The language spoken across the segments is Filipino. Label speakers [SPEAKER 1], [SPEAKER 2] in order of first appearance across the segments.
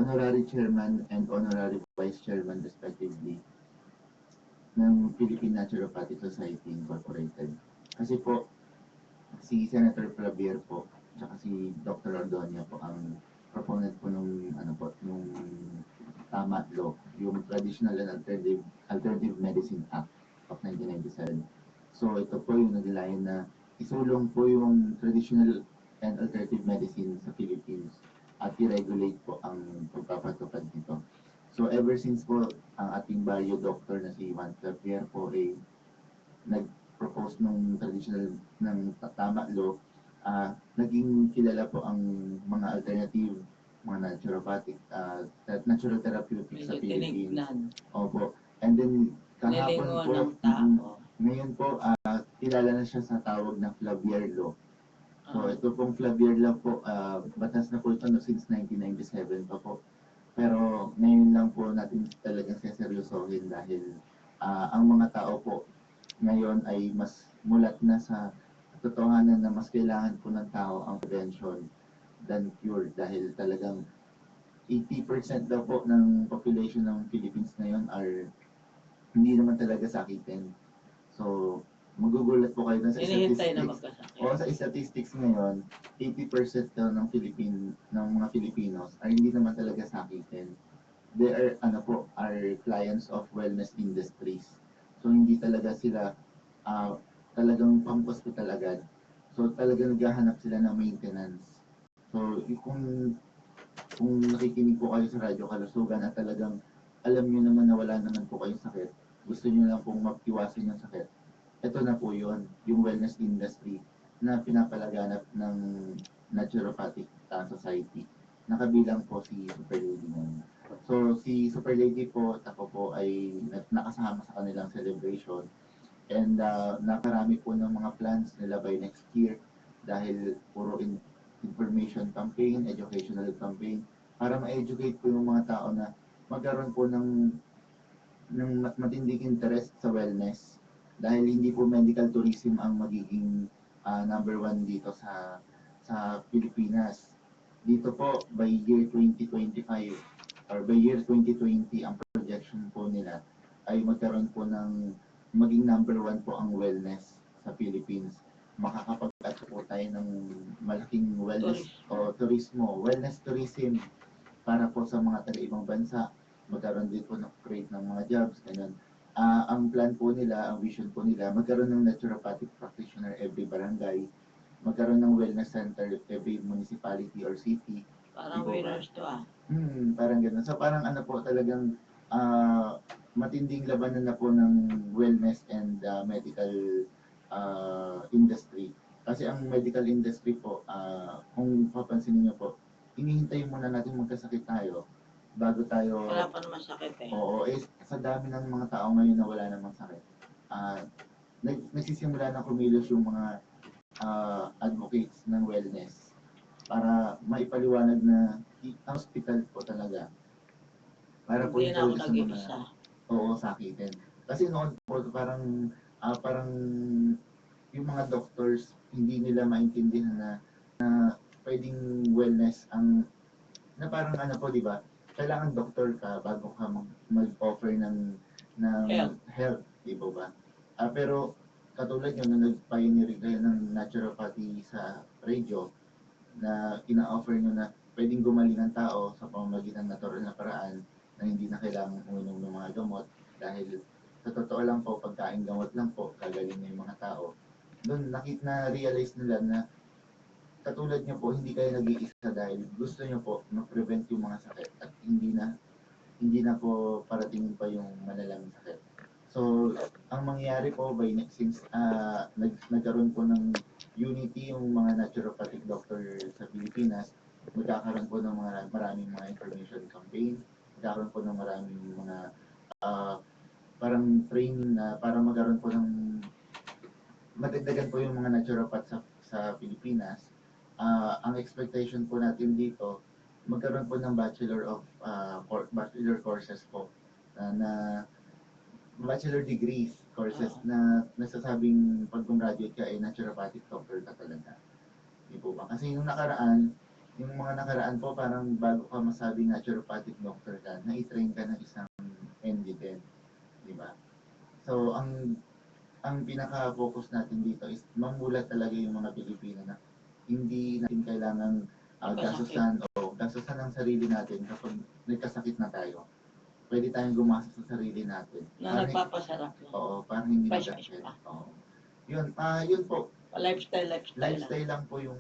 [SPEAKER 1] Honorary Chairman and Honorary Vice Chairman respectively ng Philippine Naturopathic Society Incorporated. Kasi po, si Senator Clavier po, tsaka si Dr. Ordonia po ang proponent po nung nung tama law, yung Traditional and Alternative Medicine Act of 1997. So ito po yung naglayan na isulong po yung traditional and alternative medicine sa Philippines at i-regulate po ang pagpapatupad nito. So ever since po ang ating bio doctor na si Juan Clavier po ay nag-propose ng traditional ng tama law, naging kilala po ang mga alternative, mga naturopathic, natural therapeutics sa Philippines. Opo. And then kahapon po, ngayon po, kilala na siya sa tawag na Clavier Law. So ito pong Clavier Law po, batas na po ito since 1997 pa po. Pero ngayon lang po natin talagang seseryosohin dahil ang mga tao po ngayon ay mas mulat na sa totohanan na mas kailangan po ng tao ang prevention than cure dahil talagang 80% daw po ng population ng Philippines ngayon are hindi naman talaga sakitin. So, magugulat po kayo sa statistics. O sa statistics ngayon, 80% daw ng mga Filipinos ay hindi naman talaga sakitin. They are are clients of wellness industries. So hindi talaga sila talagang pang-hospital agad. So talagang naghahanap sila ng maintenance. So kung nakikinig po kayo sa Radyo Kalusugan at talagang alam niyo naman na wala naman po kayong sakit, gusto niyo lang pong magtiwasin yung sakit, ito na po yun, yung wellness industry na pinapalaganap ng Naturopathic Society. Nakabilang po si Super Lady ngayon. So si Super Lady po, ako po ay nakasama sa kanilang celebration and nakarami po ng mga plans nila by next year dahil puro information campaign, educational campaign para ma-educate po yung mga tao na magkaroon po ng matinding interest sa wellness dahil hindi po medical tourism ang magiging number one dito sa Pilipinas. Dito po by year 2025 or by year 2020 ang projection po nila ay magkaroon po ng maging number one po ang wellness sa Philippines. Makakapag-add po tayo ng malaking wellness o wellness tourism para po sa mga taga-ibang bansa. Magkaroon din po create ng mga jobs, ganun. Ang plan po nila, ang vision po nila, magkaroon ng naturopathic practitioner every barangay, magkaroon ng wellness center every municipality or city.
[SPEAKER 2] Parang winners to
[SPEAKER 1] Parang ganun. So parang po talagang matinding labanan na po ng wellness and medical industry. Kasi ang medical industry po, kung papansinin niyo po, hinihintay muna natin magkasakit tayo bago tayo...
[SPEAKER 2] Wala pa naman sakit eh.
[SPEAKER 1] Oo, sa dami ng mga tao ngayon na wala namang sakit. Nagsisimula na kumilos yung mga advocates ng wellness para maipaliwanag na hospital po talaga. Para po
[SPEAKER 2] hindi na ako nag-iisa.
[SPEAKER 1] Oo, sakitin. Kasi noon po parang yung mga doctors hindi nila maintindihan na pwedeng wellness ang na parang po, di ba? Kailangan doktor ka bago ka mag-offer ng health, di ba? Pero katulad nyo na nag-pioneer kayo ng naturopathy sa radio na ina-offer nyo na pwedeng gumaling ang tao sa pamamagitan ng natural na paraan na hindi na kailangan uminom ng mga gamot dahil sa totoo lang po, pagkain gamot lang po, kagaling na yung mga tao. Doon na-realize nila na katulad nyo po, hindi kayo nag-iisa dahil gusto nyo po ma-prevent yung mga sakit at hindi na po parating pa yung malalang sakit. So, ang mangyayari po since nagkaroon po ng unity yung mga naturopathic doctor sa Pilipinas, magkakaroon po ng maraming mga information campaign, magkakaroon po ng maraming mga parang training na para magkaroon po ng madagdagan po yung mga naturopath sa Pilipinas. Ang expectation po natin dito, magkaroon po ng bachelor courses po na bachelor degrees courses na nasasabing pag gumraduate ka ay naturopathic doctor ka talaga. Di po ba? Kasi yung nakaraan, yung mga nakaraan po, parang bago ka masabing naturopathic doctor ka, na-train ka ng isang ND10, di ba? So, ang pinaka-focus natin dito is mamulat talaga yung mga Pilipino na hindi natin kailangan
[SPEAKER 2] Magkasakit.
[SPEAKER 1] gastusan ang sarili natin kapag nagkasakit na tayo. Pwede tayong gumasa sa sarili natin.
[SPEAKER 2] Na nagpapasarap lang.
[SPEAKER 1] Oo, parang hindi
[SPEAKER 2] Fresh
[SPEAKER 1] mag-gasket.
[SPEAKER 2] pa.
[SPEAKER 1] Oo. Yun po,
[SPEAKER 2] Lifestyle lang.
[SPEAKER 1] lifestyle lang po yung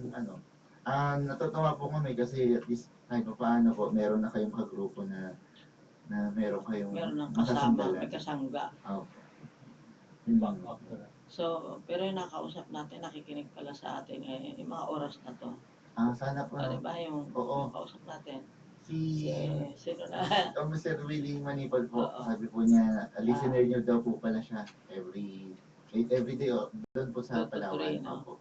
[SPEAKER 1] natutuwa po kami kasi at least kahit pa paano po, meron na kayong kagrupo na meron kayong
[SPEAKER 2] Meron ng
[SPEAKER 1] masasandalan.
[SPEAKER 2] kasama, may kasangga.
[SPEAKER 1] Oo.
[SPEAKER 2] So, pero yung nakausap natin, nakikinig pala sa atin, yung mga oras na to.
[SPEAKER 1] Sana po,
[SPEAKER 2] Di ba yung
[SPEAKER 1] oo.
[SPEAKER 2] kausap natin?
[SPEAKER 1] Si
[SPEAKER 2] Sino na?
[SPEAKER 1] Mr. Willie Manipal po,
[SPEAKER 2] Oo.
[SPEAKER 1] sabi po niya, listener niyo daw po pala siya every day, doon po sa
[SPEAKER 2] 2 to 3,
[SPEAKER 1] Palawan.
[SPEAKER 2] no?
[SPEAKER 1] Opo.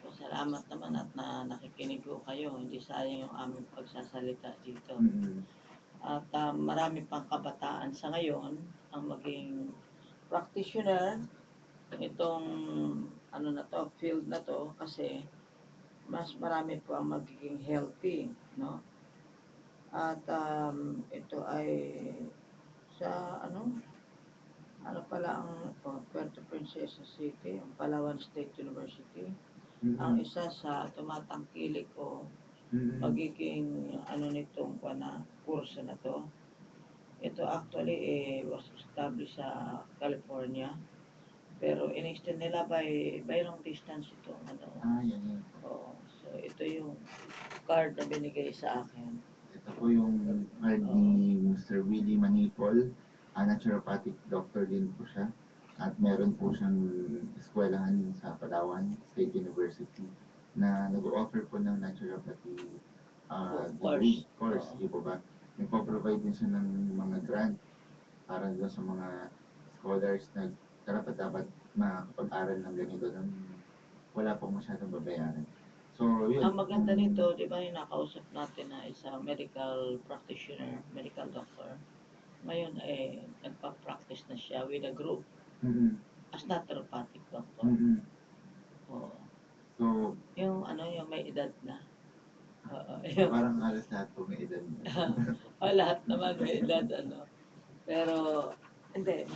[SPEAKER 2] So, salamat naman at nakikinig ko kayo. Hindi sayang yung aming pagsasalita dito.
[SPEAKER 1] Mm-hmm.
[SPEAKER 2] At marami pang kabataan sa ngayon ang maging practitioner itong field na to kasi mas marami po ang magiging healthy, no? At ito ay sa pala ang Puerto Princesa City, ang Palawan State University. Ang isa sa tumatangkilik ko magiging nitong kurso na to. Ito actually was established sa California. Pero in-extend nila by long distance ito.
[SPEAKER 1] Yan.
[SPEAKER 2] Oo. So ito yung card na binigay sa akin.
[SPEAKER 1] Ito po yung card ni Mr. Willie Manipol. Naturopathic doctor din po siya. At meron po siyang eskwelahan sa Palawan State University na nag-offer po ng naturopathy course, di po ba? Nagpo-provide din siya ng mga grant para doon sa mga scholars na dapat makapag-aral ng ganito nang wala pong masyadong babayaran. So, yun.
[SPEAKER 2] Ang maganda nito, di ba yung nakausap natin na isang medical practitioner, medical doctor. Ngayon nagpa-practice na siya with a group as naturopathic doctor. Oo.
[SPEAKER 1] So,
[SPEAKER 2] yung may edad na.
[SPEAKER 1] Parang halos lahat po may edad na.
[SPEAKER 2] Lahat naman may edad, Pero, hindi,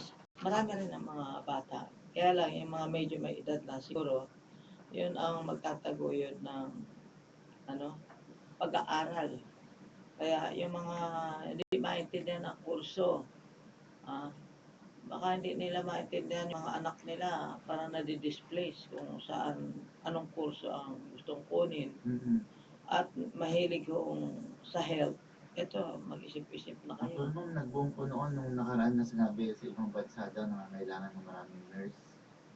[SPEAKER 2] marami rin ang mga bata. Kaya lang, yung mga medyo may edad na, siguro, yun ang magtataguyod ng, pag-aaral. Kaya yung mga hindi maintindihan ng kurso, baka hindi nila maintindihan yung mga anak nila, parang nadi-displace kung anong kurso ang gustong kunin. At mahilig sa health, ito, mag-isip-isip na kayo.
[SPEAKER 1] Actually, ma'am, nag-boom po noon nung nakaraan na sinabi sa ibang bansa daw na kailangan ng maraming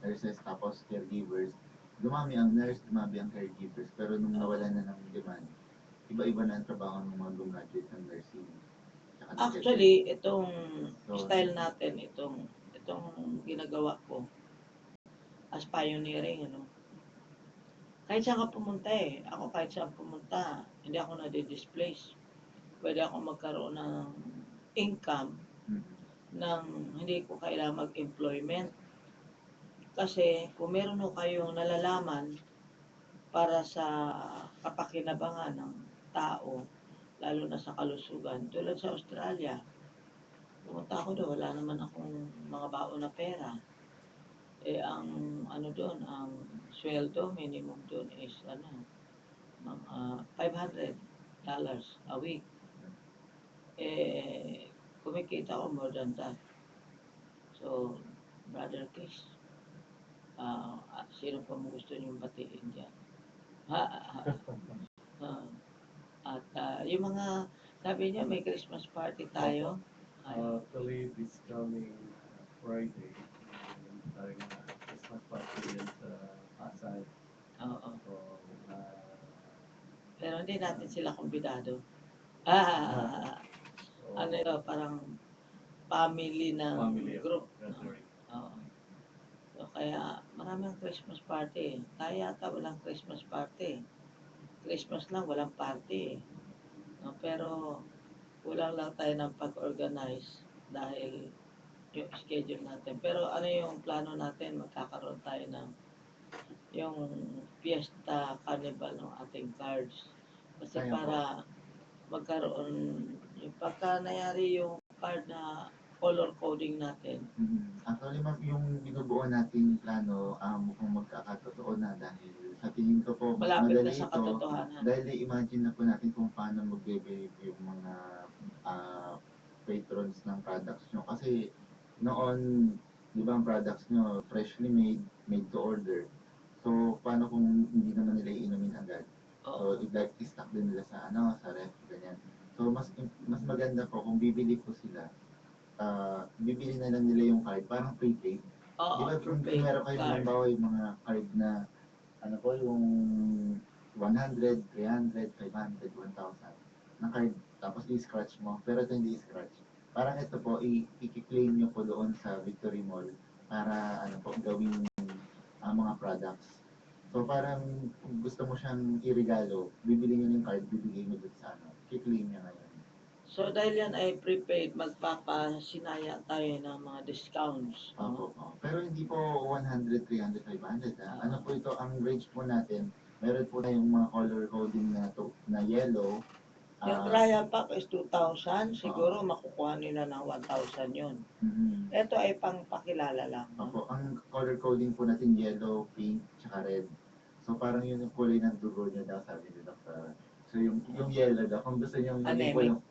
[SPEAKER 1] nurses, tapos caregivers. Dumami ang nurse, dumami ang caregivers. Pero nung nawalan na ng demand, iba-iba na ang trabaho ng mga graduate ng nursing.
[SPEAKER 2] Actually, itong style natin, itong ginagawa ko as pioneering, kahit saan ka pumunta Ako kahit saan pumunta, hindi ako nadi-displace. Pwede ako magkaroon ng income nang hindi ko kailangan mag-employment. Kasi kung meron kayong nalalaman para sa kapakinabangan ng tao, lalo na sa kalusugan, tulad sa Australia, pumunta ako doon, wala naman akong mga baon na pera. Ang doon, ang sweldo minimum doon is mga $500 a week. Kumikita ako more than that. So, Brother Chris, sino pa mo gusto niyong batiin dyan? At yung mga, sabi niya may Christmas party tayo.
[SPEAKER 3] Actually, this coming Friday, tayo na Christmas party yan sa Pasay.
[SPEAKER 2] Oo.
[SPEAKER 3] So,
[SPEAKER 2] pero hindi natin sila kumbidado. Parang family ng group. Oo. So, kaya maraming Christmas party. Tayo yata walang Christmas party. Christmas lang, walang party. Pero kulang lang tayo ng pag-organize dahil yung schedule natin. Pero yung plano natin, magkakaroon tayo ng yung Fiesta Carnival ng ating cards. Kasi
[SPEAKER 1] Kaya po.
[SPEAKER 2] para magkaroon, yung pagka nangyari yung card na color coding natin,
[SPEAKER 1] Actually, ma'am, yung binubuo nating plano, mukhang magkakatotoo na dahil sa tingin ko po, mas
[SPEAKER 2] malapit na
[SPEAKER 1] madali
[SPEAKER 2] sa
[SPEAKER 1] ito.
[SPEAKER 2] katotohanan.
[SPEAKER 1] Dahil i-imagine na po natin kung paano magbe-behave yung mga patrons ng products nyo. Kasi noon, di ba ang products nyo, freshly made, made to order. So, paano kung hindi naman nila iinumin agad?
[SPEAKER 2] Oo.
[SPEAKER 1] So, like, i-stock din nila sa, sa ref, ganyan. So, mas maganda po kung bibili po sila, bibili na lang nila yung card, parang prepaid. Di
[SPEAKER 2] Oo,
[SPEAKER 1] ba, kung
[SPEAKER 2] prepaid
[SPEAKER 1] meron kayo
[SPEAKER 2] card.
[SPEAKER 1] halimbawa yung mga card na, yung 100, 300, 500, 1,000 na card, tapos i-scratch mo, pero ito hindi i-scratch. Parang ito po, i-claim nyo po doon sa Victory Mall para, gawing mga products. So parang kung gusto mo siyang i-regalo, bibili nyo yung card, bibigay mo doon sa i-claim niya ngayon.
[SPEAKER 2] So dahil yan ay prepaid, magpapasinaya tayo ng mga discounts.
[SPEAKER 1] Opo. Pero hindi po 100, 300, 500. Ano po ito, ang range po natin, meron po tayong mga color coding na yellow.
[SPEAKER 2] Yung trial pack is 2,000, siguro makukuha nila ng 1,000 yun. Ito ay pang pakilala lang.
[SPEAKER 1] Opo, ang color coding po natin yellow, pink, tsaka red. So parang yun yung kulay ng dugo niya daw, sabi ni Dr. So yung yellow daw, kung gusto niyo hindi po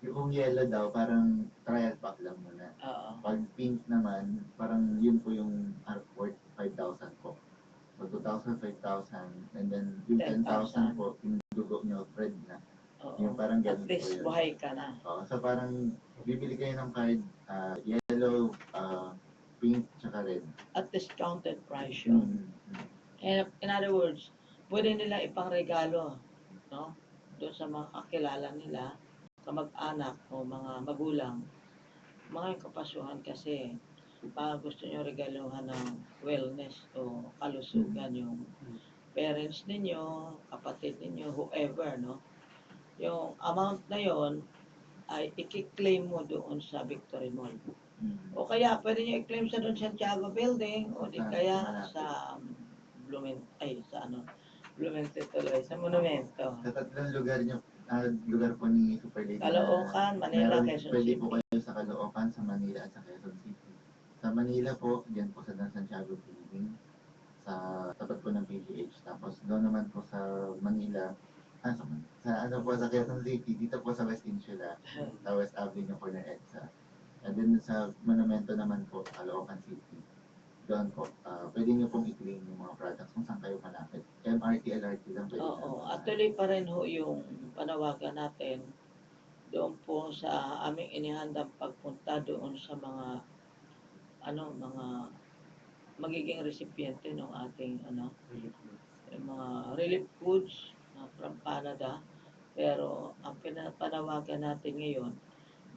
[SPEAKER 1] yung yellow daw, parang trial pack lang muna.
[SPEAKER 2] Oo.
[SPEAKER 1] Pag pink naman, parang yun po yung worth 5,000 po. So 2,000, 5,000, and then yung 10,000 po, yung dugo niyo, red na.
[SPEAKER 2] Oo.
[SPEAKER 1] Yung parang
[SPEAKER 2] At
[SPEAKER 1] ganun po
[SPEAKER 2] least
[SPEAKER 1] yun.
[SPEAKER 2] buhay ka na.
[SPEAKER 1] So parang bibili kayo ng card, yellow, pink, tsaka red.
[SPEAKER 2] At discounted price yun. In other words, pwede nila ipangregalo, no? Doon sa mga kakilala nila, kamag-anak o mga magulang, mga kapasuhan kasi gusto nyo regaluhan ng wellness o kalusugan yung parents ninyo, kapatid ninyo, whoever, no? Yung amount na yon ay i-claim mo doon sa Victory Mall. O kaya pwede nyo i-claim sa doon Santiago Building o di kaya sa Blumense tuloy, sa Monumento.
[SPEAKER 1] Sa tatlong lugar po ni Super Lady
[SPEAKER 2] Caloocan, Manila, Quezon
[SPEAKER 1] pwede
[SPEAKER 2] City.
[SPEAKER 1] po kayo sa Caloocan, sa Manila at sa Quezon City. Sa Manila po, diyan po sa Santiago Building, sa tapat po ng PGH. Tapos doon naman po sa Manila, sa Quezon City, dito po sa West Insula, sa West Avenue, corner EDSA. And then sa Monumento naman po, Caloocan City. Doon po, pwede nyo pong i-claim yung mga products kung saan kayo malapit. MRT, LRT lang pwede
[SPEAKER 2] Oo, at tuloy pa rin ho yung panawagan natin doon po sa aming inihandang pagpunta doon sa mga mga magiging recipiente ng ating yung mga relief goods from Canada. Pero ang panawagan natin ngayon,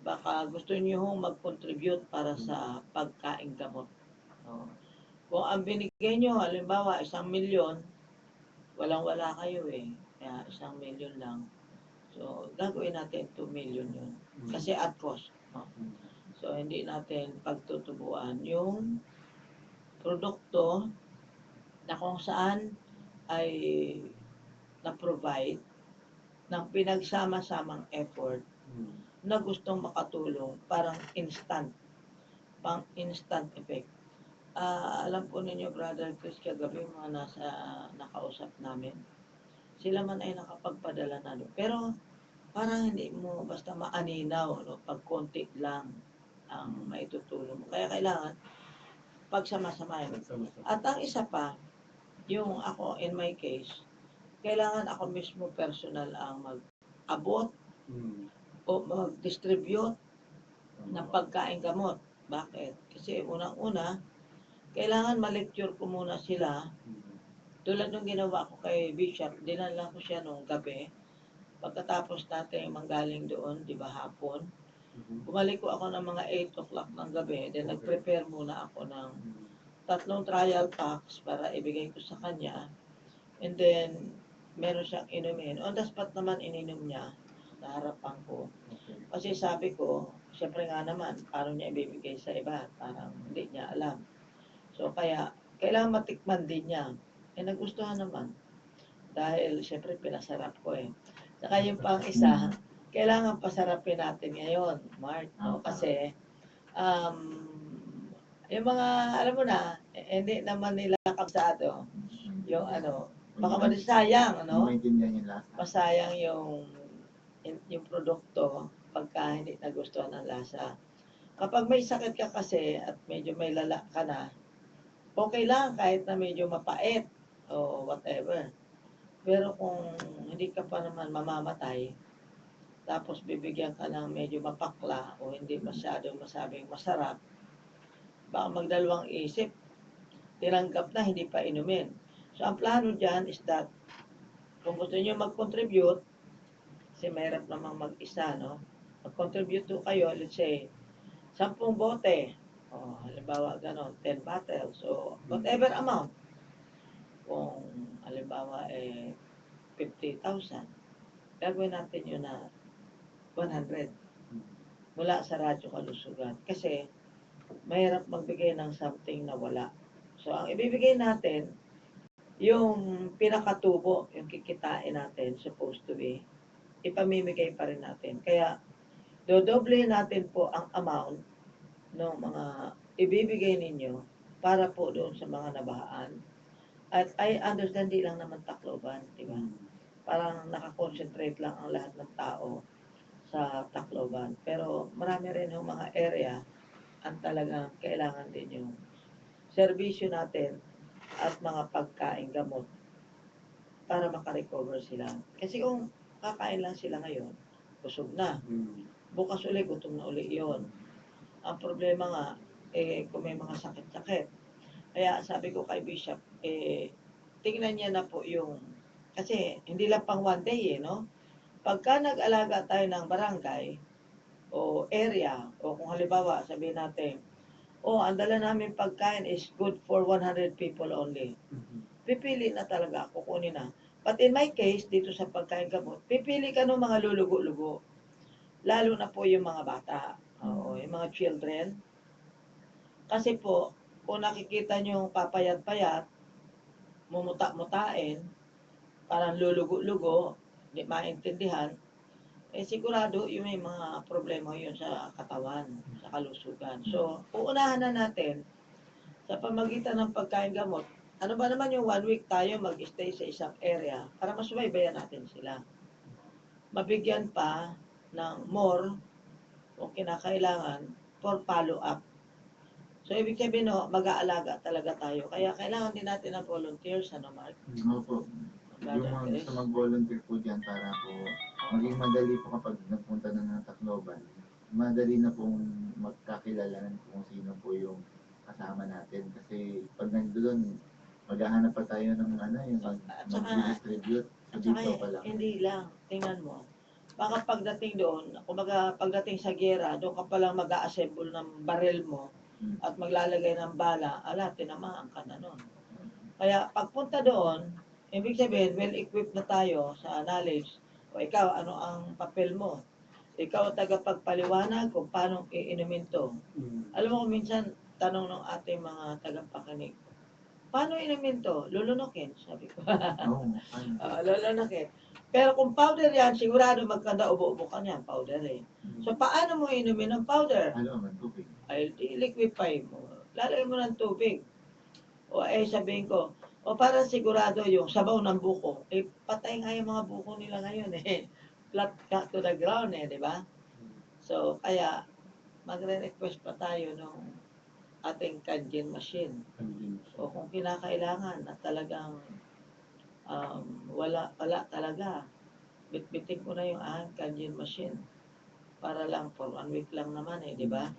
[SPEAKER 2] baka gusto niyo hong mag-contribute para sa pagkain gamot. No? Kung ang binigay nyo, halimbawa, 1,000,000, walang-wala kayo eh. Kaya 1,000,000 lang. So, gagawin natin 2,000,000 yun. Kasi at cost. No? So, hindi natin pagtutubuan yung produkto na kung saan ay na-provide ng pinagsama-samang effort na gustong makatulong parang pang instant effect. Alam po ninyo, Brother Chris, kagabi mga nakausap namin, sila man ay nakapagpadala na doon. Pero parang hindi mo basta maaninaw, no? Pag konti lang ang maitutulong mo. Kaya kailangan pagsama-samahin. At ang isa pa, yung ako, in my case, kailangan ako mismo personal ang mag-abot o mag-distribute ng pagkain gamot. Bakit? Kasi unang-una, kailangan ma-lecture ko muna sila. Tulad ng ginawa ko kay Bishop, dinala ko siya nung gabi. Pagkatapos natin manggaling doon, di ba hapon, bumalik ko ako ng mga 8 o'clock ng gabi, then nag-prepare muna ako ng 3 trial packs para ibigay ko sa kanya. And then, meron siyang inumin. On the spot naman, ininom niya sa harapan ko. Kasi sabi ko, syempre nga naman, paano niya ibibigay sa iba? Parang hindi niya alam. So, kaya, kailangan matikman din niya. Eh, nagustuhan naman. Dahil, syempre, pinasarap ko eh. Saka yung pang isa, kailangan pasarapin natin ngayon, Mark, no? Kasi, yung mga, alam mo na, hindi naman nila kabisado. Yung ano, baka masayang,
[SPEAKER 1] Hindi
[SPEAKER 2] ano?
[SPEAKER 1] maintindihan yung lasa.
[SPEAKER 2] Masayang yung produkto pagka hindi nagustuhan ng lasa. Kapag may sakit ka kasi at medyo may lala ka na, okay lang kahit na medyo mapait o whatever. Pero kung hindi ka pa naman mamamatay, tapos bibigyan ka ng medyo mapakla o hindi masyadong masabing masarap, baka magdalawang isip, tinanggap na hindi pa inumin. So ang plano dyan is that kung gusto niyo mag-contribute, kasi mahirap namang mag-isa, no? Mag-contribute to kayo, let's say, 10 bote, o halimbawa ganon, 10 bottles, so whatever amount. Kung halimbawa 50,000, gagawin natin yun na 100 mula sa Radyo Kalusugan. Kasi mahirap magbigay ng something na wala. So ang ibibigay natin, yung pinakatubo, yung kikitain natin, supposed to be, ipamimigay pa rin natin. Kaya, dodoble natin po ang amount ng mga ibibigay ninyo para po doon sa mga nabahaan. At I understand, di lang naman Tacloban, di ba? Parang nakakonsentrate lang ang lahat ng tao sa Tacloban. Pero marami rin yung mga area ang talagang kailangan din yung serbisyo natin at mga pagkain gamot para makarecover sila. Kasi kung kakain lang sila ngayon, busog na. Bukas uli, gutom na uli yon. Ang problema nga, kung may mga sakit-sakit. Kaya sabi ko kay Bishop, tingnan niya na po yung, kasi hindi lang pang one day no? Pagka nag-alaga tayo ng barangay, o area, o kung halimbawa, sabihin natin, ang dala namin pagkain is good for 100 people only. Pipili na talaga ako, kunin na. But in my case, dito sa pagkain gamot, pipili ka ng mga lulugo-lugo. Lalo na po yung mga bata, yung mga children. Kasi po, kung nakikita nyo papayat-payat, mumuta-mutain, parang lulugo-lugo, hindi maintindihan, sigurado yung may mga problema yun sa katawan, sa kalusugan. So, uunahan na natin sa pamagitan ng pagkain gamot. Ano ba naman yung 1 week tayo mag-stay sa isang area para masubaybayan natin sila. Mabigyan pa ng more kung kinakailangan for follow-up. So, ibig sabihin, mag-aalaga talaga tayo. Kaya kailangan din natin ng volunteers, ano, Mark?
[SPEAKER 1] Opo. Yung mga gusto mag-volunteer po dyan para po maging madali po kapag nagpunta na ng Tacloban, madali na pong magkakilala kung sino po yung kasama natin. Kasi pag nandoon, maghahanap pa tayo ng yung mag-distribute. So dito pa lang.
[SPEAKER 2] Hindi lang, tingnan mo. Baka pagdating doon, kumbaga pagdating sa gera, doon ka palang mag-a-assemble ng baril mo at maglalagay ng bala, tinamaan ka na nun. Kaya pagpunta doon, ibig sabihin, well-equipped na tayo sa knowledge. O ikaw, ano ang papel mo? Ikaw tagapagpaliwanag kung paano iinumin to. Alam mo, minsan, tanong ng ating mga tagapakinig, paano inumin to? Lulunukin, sabi ko. Lulunukin. Pero kung powder yan, sigurado magkanda ubo-ubo ka niyan, powder eh. So, paano mo inumin ng powder?
[SPEAKER 1] Tubig.
[SPEAKER 2] Ay, liquefy mo. Lalagay mo ng tubig. O sabihin ko, para sigurado yung sabaw ng buko, patay nga yung mga buko nila ngayon eh. Flat cut to the ground di ba? So, kaya, magre-request pa tayo nung ating kanjin machine. O kung kinakailangan na talagang wala talaga, bitbitin ko na yung kanjin machine para lang for 1 week lang naman di ba?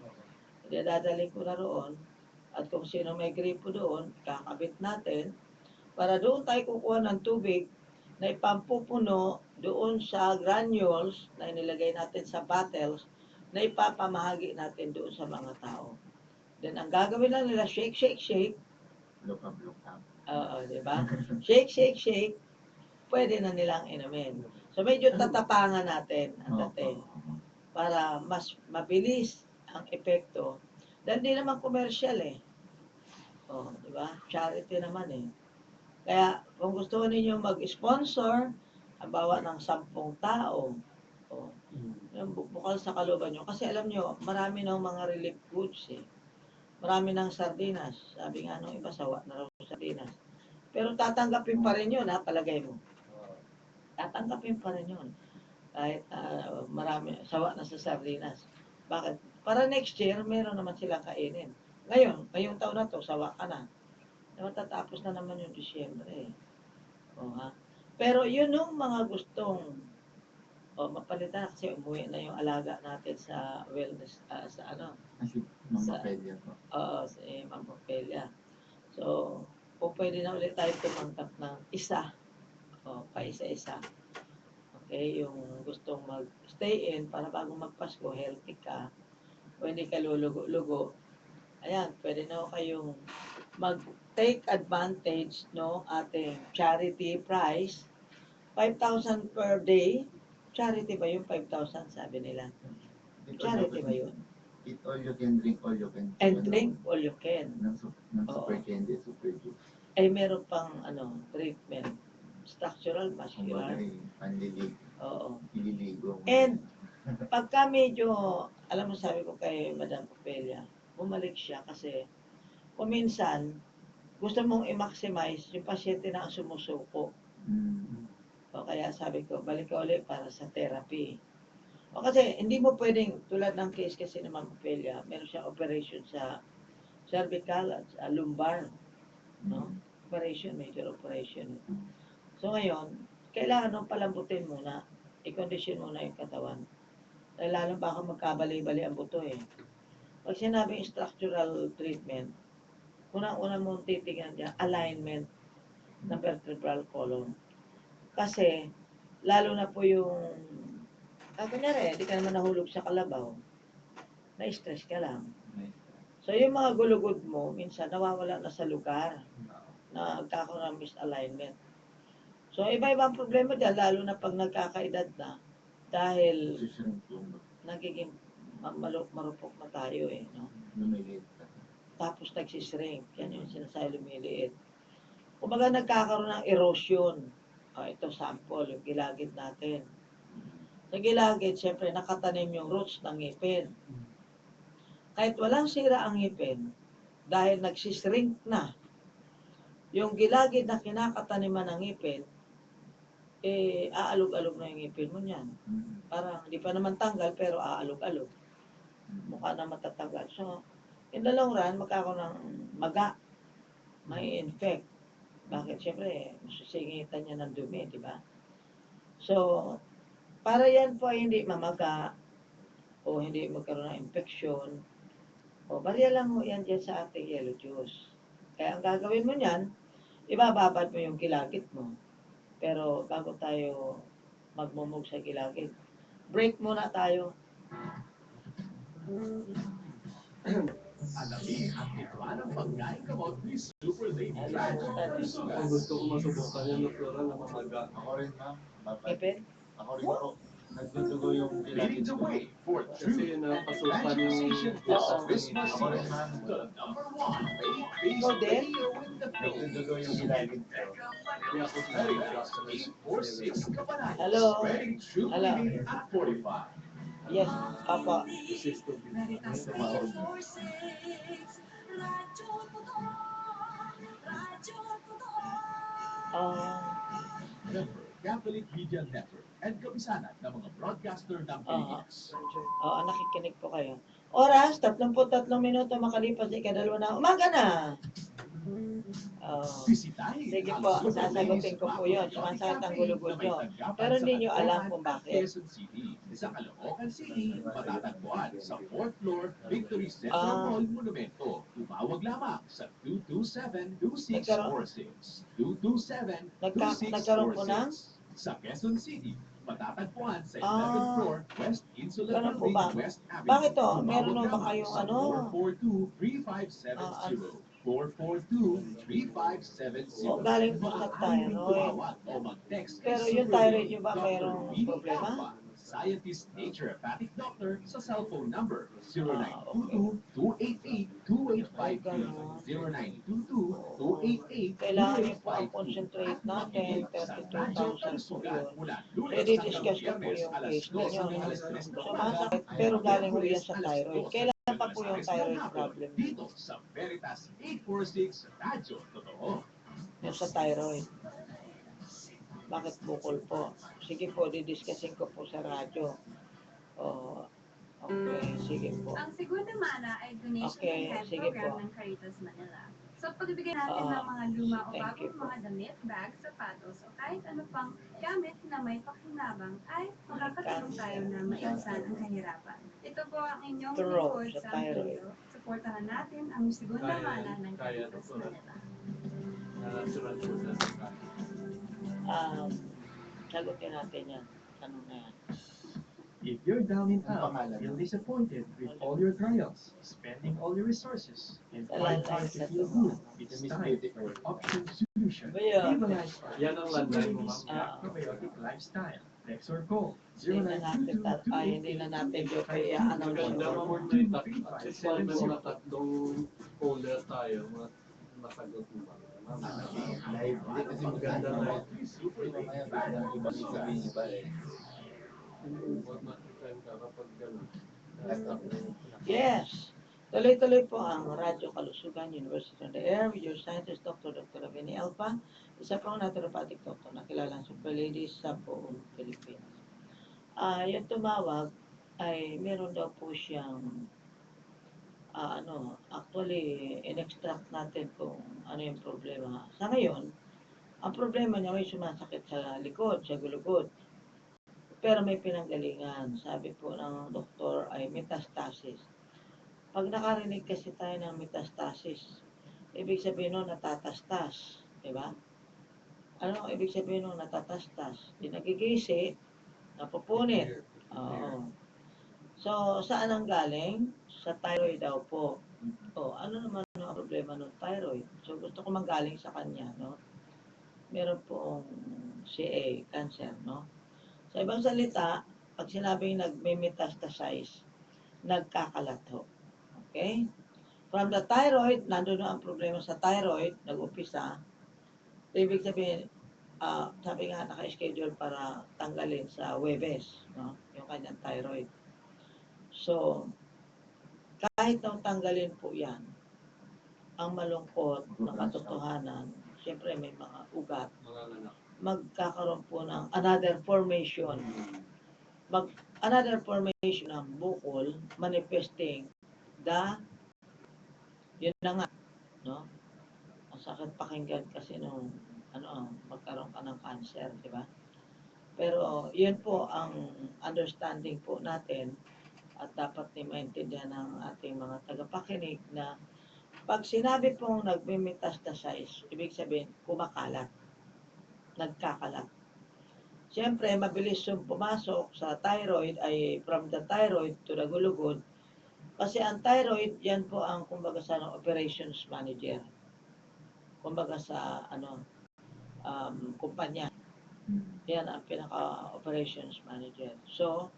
[SPEAKER 2] Hindi dadalhin ko na roon at kung sino may gripo doon, kakabit natin para doon tayo kukuha ng tubig na ipampupuno doon sa granules na inilagay natin sa bottles na ipapamahagi natin doon sa mga tao. Then, ang gagawin lang nila, shake, shake, shake.
[SPEAKER 1] Look up.
[SPEAKER 2] Di ba? Shake, shake, shake. Pwede na nilang inumin. So, medyo tatapangan natin ang dating para mas mabilis ang epekto. Dahil di naman commercial Oh, di ba? Charity naman eh. Kaya kung gusto niyo mag-sponsor, bawa ng 10 tao, oh, yung bukal sa kalooban nyo. Kasi alam nyo, marami ng mga relief goods eh. Marami ng sardinas. Sabi nga nung iba, sawa na raw sa sardinas. Pero tatanggapin pa rin yun, ha, palagay mo. Tatanggapin pa rin yun. Kahit marami, sawa na sa sardinas. Bakit? Para next year, meron naman silang kainin. Ngayon, ngayong taon na to, sawa ka na. Matatapos na naman yung Disyembre eh. O, ha? Pero yun yung mga gustong mapalitan kasi umuwi na yung alaga natin sa wellness, sa ano,
[SPEAKER 1] Kasi
[SPEAKER 2] Sa-
[SPEAKER 1] mamapedya po.
[SPEAKER 2] si Ma'am Opelia. So, kung pwede na ulit tayo tumanggap ng isa, pa isa-isa. Okay, yung gustong mag-stay in para bago magpasko, healthy ka, o hindi ka lulugo-lugo, ayan, pwede na kayong mag-take advantage no ating charity price, 5,000 per day. Charity ba yung 5,000 sabi nila? Charity ba yun?
[SPEAKER 1] Eat all you can, drink all you can.
[SPEAKER 2] And drink all you can.
[SPEAKER 1] Ng super
[SPEAKER 2] Oo.
[SPEAKER 1] candy, super juice.
[SPEAKER 2] Ay meron pang treatment, structural,
[SPEAKER 1] Kumbaga
[SPEAKER 2] muscular.
[SPEAKER 1] panlilig,
[SPEAKER 2] Oo.
[SPEAKER 1] ililigo.
[SPEAKER 2] And pagka medyo, alam mo sabi ko kay Madam Opelia, bumalik siya kasi kung minsan, gusto mong i-maximize yung pasyente na ang sumusuko. O kaya sabi ko, balik ka ulit para sa therapy. O kasi hindi mo pwedeng, tulad ng case kasi ni Ma'am Opelia, meron siyang operation sa cervical at lumbar. No? Operation, major operation. So ngayon, kailangan nung palambutin muna, i-condition muna yung katawan. Dahil lalo baka magkabali-bali ang buto eh. Pag sinabing structural treatment, unang-una mong titingnan niya, alignment ng vertebral column. Kasi, lalo na po yung, kunyari, di ka naman nahulog sa kalabaw, na-stress ka lang. So, yung mga gulugod mo, minsan nawawala na sa lugar na nagkakaroon ng misalignment. So, iba-ibang problema dyan, lalo na pag nagkakaedad na, dahil nagiging marupok na tayo eh, no?
[SPEAKER 1] Lumiliit ka.
[SPEAKER 2] Tapos nagsishrink, yan yung sinasabi lumiliit. Kumbaga nagkakaroon ng erosion. Ito sample, yung gilagid natin. Sa gilagid, siyempre nakatanim yung roots ng ngipin. Kahit walang sira ang ngipin, dahil nagsishrink na, yung gilagid na kinakataniman ng ngipin, aalog-alog na yung ngipin mo niyan. Parang hindi pa naman tanggal, pero aalog-alog. Mukha na matatanggal. So, in the long run, magkakaroon ng maga. May infect. Bakit? Siyempre, masusingitan niya ng dumi, di ba? So, para yan po ay hindi mamaga o hindi magkaroon ng infection, o bariya lang mo yan dyan sa ating yellow juice. Kaya ang gagawin mo niyan, ibababad mo yung gilagid mo. Pero bago tayo magmumog sa gilagid, break muna tayo.
[SPEAKER 4] Alamin ang tikman ng pagkain kamot ni Super Lady
[SPEAKER 2] Alimutan eh.
[SPEAKER 3] Ang gusto ko masubukan yung natural na mamaga.
[SPEAKER 1] Ako rin, ma'am.
[SPEAKER 2] Ngipin?
[SPEAKER 1] Ako rin po. Nagdudugo yung
[SPEAKER 4] leading
[SPEAKER 1] gilagid
[SPEAKER 4] the
[SPEAKER 1] ko.
[SPEAKER 4] way for
[SPEAKER 3] Kasi
[SPEAKER 4] true
[SPEAKER 3] napasukan yung
[SPEAKER 4] evangelization
[SPEAKER 3] data
[SPEAKER 4] of
[SPEAKER 3] sa
[SPEAKER 4] Christmas
[SPEAKER 1] Ako rin,
[SPEAKER 4] season.
[SPEAKER 1] ma'am.
[SPEAKER 4] The #1 faith-based
[SPEAKER 2] Ikaw din?
[SPEAKER 4] radio in the
[SPEAKER 1] Nagdudugo yung
[SPEAKER 4] Philippines.
[SPEAKER 1] gilagid ko.
[SPEAKER 3] Kaya ako
[SPEAKER 4] Alright, 846 Kapanayos.
[SPEAKER 2] Hello?
[SPEAKER 4] Spreading true
[SPEAKER 2] Hello?
[SPEAKER 4] living at 45.
[SPEAKER 2] Yes, apa.
[SPEAKER 3] Sisto
[SPEAKER 1] Tumawag.
[SPEAKER 4] Member, Catholic Media Network and kapisanan ng mga broadcaster ng Pilipinas.
[SPEAKER 2] Nakikinig po kayo. Oras, 33 minuto makalipas sa ikadalawa na umaga na.
[SPEAKER 4] Bisitahin
[SPEAKER 2] Sige
[SPEAKER 4] ang
[SPEAKER 2] po,
[SPEAKER 4] Super
[SPEAKER 2] sasagutin
[SPEAKER 4] Ladies
[SPEAKER 2] ko po
[SPEAKER 4] Coffee
[SPEAKER 2] yun.
[SPEAKER 4] Coffee
[SPEAKER 2] Sumasakit ang
[SPEAKER 4] Cafe
[SPEAKER 2] gulugod
[SPEAKER 4] na may
[SPEAKER 2] nyo.
[SPEAKER 4] tanggapan
[SPEAKER 2] Pero
[SPEAKER 4] sa
[SPEAKER 2] hindi nyo alam
[SPEAKER 4] Caloocan
[SPEAKER 2] kung
[SPEAKER 4] at
[SPEAKER 2] bakit.
[SPEAKER 4] Quezon City. Sa Caloocan City, matatagpuan sa 4th floor Victory Central Mall Monumento. Tumawag lamang sa 227-2646. 227-2646. Sa Quezon City, matatagpuan sa 11th floor West Insula
[SPEAKER 2] Ganun po
[SPEAKER 4] Building,
[SPEAKER 2] ba?
[SPEAKER 4] West Avenue.
[SPEAKER 2] Bakit to? Meron
[SPEAKER 4] Tumawag
[SPEAKER 2] na ba
[SPEAKER 4] lamang
[SPEAKER 2] kayong
[SPEAKER 4] sa
[SPEAKER 2] ano?
[SPEAKER 4] 442-3570. 442-3570.
[SPEAKER 2] O, galing po sa
[SPEAKER 4] Maaari ring
[SPEAKER 2] thyroid.
[SPEAKER 4] tumawag o mag-text kay
[SPEAKER 2] Pero yung
[SPEAKER 4] Super
[SPEAKER 2] thyroid
[SPEAKER 4] Lady
[SPEAKER 2] nyo ba
[SPEAKER 4] Dr.
[SPEAKER 2] mayroong
[SPEAKER 4] Willie
[SPEAKER 2] problema?
[SPEAKER 4] Alba scientist naturopathic doctor sa cellphone number
[SPEAKER 2] okay.
[SPEAKER 4] 0922-288-2852, 0922-288-2852.
[SPEAKER 2] Kailangan niyo po ang concentrate natin, 32,000 po yun. So, i-discuss ko po yung case ninyo. No? Sumasakit, pero galing mo yan sa thyroid. Kailan pa po yung thyroid problem
[SPEAKER 4] Dito
[SPEAKER 2] niyo?
[SPEAKER 4] sa Veritas 846 Radyo Totoo.
[SPEAKER 2] Yung sa thyroid. Bakit bukol po? Sige po, didiscussing ko po sa radyo. Oh, okay, sige po.
[SPEAKER 5] Ang Segunda Mana ay donation
[SPEAKER 2] Okay,
[SPEAKER 5] and health
[SPEAKER 2] sige
[SPEAKER 5] program
[SPEAKER 2] po.
[SPEAKER 5] ng Caritas Manila. So, pagbibigay natin ng mga luma o
[SPEAKER 2] thank you
[SPEAKER 5] bagong
[SPEAKER 2] po.
[SPEAKER 5] mga damit, bags, sapatos, o kahit ano pang gamit na may pakinabang ay makakatulong tayo na maiwasan ang kahirapan. Ito po ang inyong
[SPEAKER 2] True,
[SPEAKER 5] lingkod
[SPEAKER 2] sa
[SPEAKER 5] sa
[SPEAKER 2] thyroid.
[SPEAKER 5] Angelo. Suportahan natin ang Segunda Mana ng Caritas Manila.
[SPEAKER 3] Natural food na nagkain.
[SPEAKER 2] Sagutin natin yan. Tanong na yan.
[SPEAKER 6] If you're down and
[SPEAKER 1] Ang
[SPEAKER 6] out,
[SPEAKER 1] pangalan
[SPEAKER 6] feel
[SPEAKER 1] mo?
[SPEAKER 6] disappointed with all your trials, spending all your resources, and find hard to feel good, it's time for Option Solution.
[SPEAKER 2] Ba yan?
[SPEAKER 6] Live a lifestyle.
[SPEAKER 3] Yan ang landline mo,
[SPEAKER 6] Superladies
[SPEAKER 3] ma'am.
[SPEAKER 6] Probiotic Lifestyle. Text or call
[SPEAKER 2] Hindi na natin, hindi na natin yung kaya anong
[SPEAKER 3] Maganda
[SPEAKER 2] number.
[SPEAKER 3] mo may actual may mga tatlong folder tayo, mga nasagot mo ba?
[SPEAKER 1] Live. Hindi kasi maganda na. Mamaya biglang iba sabihin iba eh.
[SPEAKER 3] Huwag matitime ka kapag gano'n.
[SPEAKER 2] Yes. Tuloy-tuloy po ang Radyo Kalusugan, University on the Air, with your scientist, Dr. Ravini Alpa, isa pong naturopathic doctor na kilalang super ladies sa buong Pilipinas. Yung tumawag ay meron daw po siyang actually, in-extract natin kung ano yung problema. Sa ngayon, ang problema niya may sumasakit sa likod, sa gulugod. Pero may pinanggalingan. Sabi po ng doktor ay metastasis. Pag nakarinig kasi tayo ng metastasis, ibig sabihin nun natatastas. Diba? Ano ang ibig sabihin nun natatastas? Di nagigisi, napupunit. Oo. So, saan ang galing? Sa thyroid daw po. Ano naman ang problema ng thyroid? So, gusto ko manggaling sa kanya, no? Meron pong CA, cancer, no? Sa ibang salita, pag sinabing nagme-metastasize, nagkakalat ho. Okay? From the thyroid, nandun na ang problema sa thyroid, nag-upisa. Ibig sabihin, sabi nga, naka-schedule para tanggalin sa Webes, no? Yung kanyang thyroid. So, kahit nang tanggalin po yan, ang malungkot na katotohanan, siyempre may mga ugat,
[SPEAKER 3] Mga anak.
[SPEAKER 2] magkakaroon po ng another formation. Another formation ng bukol manifesting yun na nga, no? Ang sakit pakinggan kasi nung magkaroon ka ng cancer, di ba? Pero yun po ang understanding po natin at dapat maintindihan ng ating mga tagapakinig na pag sinabi pong nagme-metastasize, ibig sabihin kumakalat, nagkakalat. Siyempre, mabilis yung pumasok sa thyroid ay from the thyroid to the gulugod. Kasi ang thyroid, yan po ang kumbaga sa operations manager. Kumbaga sa kumpanya. Yan ang pinaka-operations manager. So,